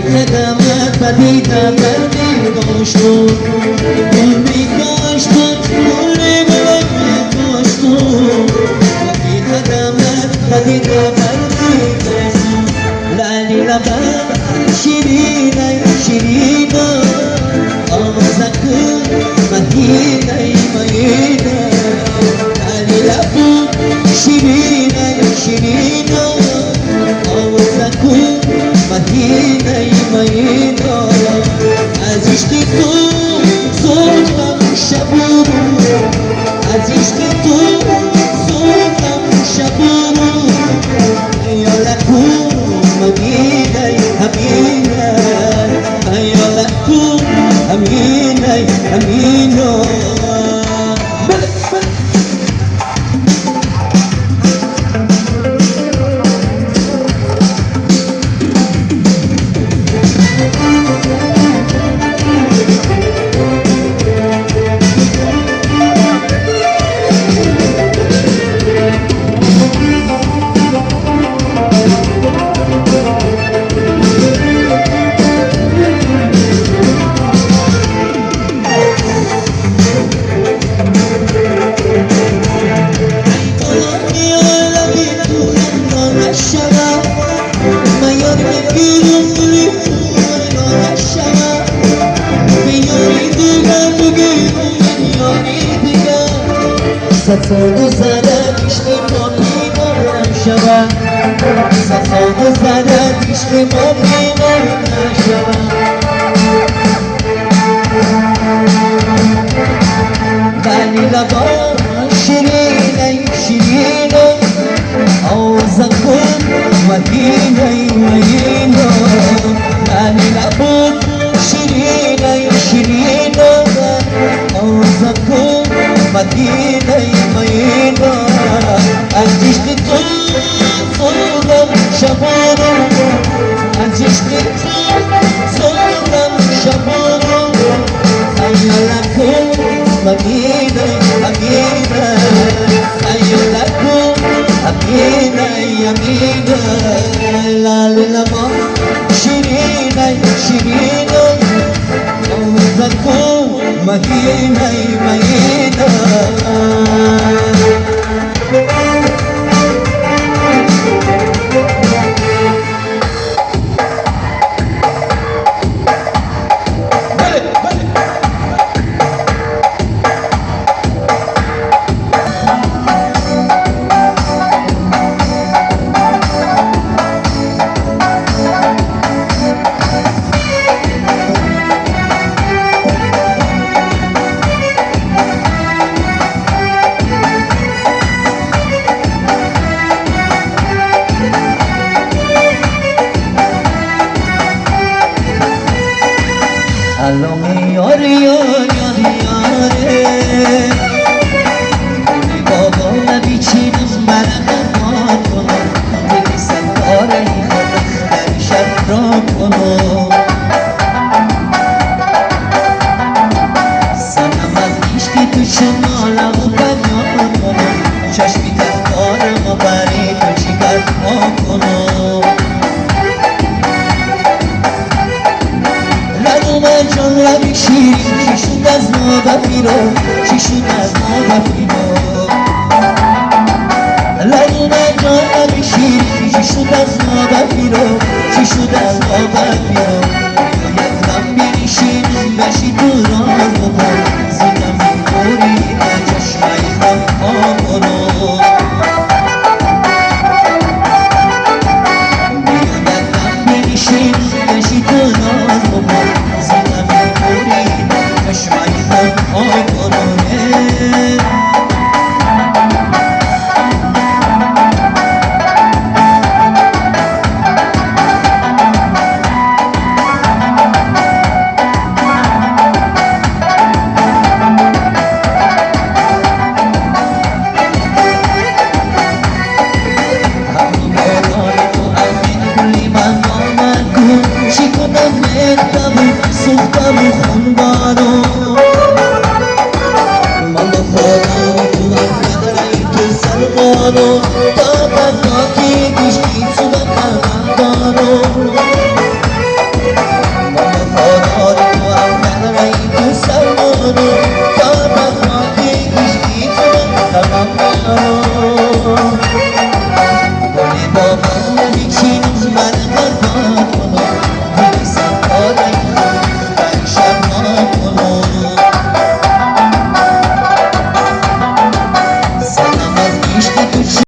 قدمت بدیدم دردی داشتم عمری کاشتم عمری بلند داشتم بدی قدمت بدیدم دردی داشتم لعلی لبم شیرینه شیرینه آموزکم مدینه مدینه لعلی لبم شیرینه شیرینه آموزکم مدینه مدینه از عشق تو زودم شبو از عشق تو زودم شبو یالکم مدینه امینه یالکم امینه امینه ستاد زدن عشق ما بیمارم شود ستاد زدن عشق ما بیمارم شود ولی لبا شیرینه شیرینه آوزکم مدینه مدینه ولی لبا شیرینه شیرینه آوزکم مدینه مدینه از عشق تو زودم شبانم از عشق تو زودم شبانم خیالکم مدینه امینه خیالکم امینه امینه لال لبا شیرینه شیرینه آوزکم مدینه مدینه الان یاری یاری یاره بابا نبیچینم برم کنم دیگه ستاره ای خودم در شب را کنم سنم از عشقی تو شمالم و بیان کنم چشمی تفتارم و بری تو چیکار کنم جان لبی شیرین چی شد از ما بفیرو چی شد از ما بفیرو لبونه جان لبی شیرین چی شد از ما بفیرو چی شد از ما بفیرو یک دم بینشین بشی تو راز بکن زیدم میخوری چشمای خم آمونو یک دم بینشین بشی تو راز بکن چشمای خم آمونونه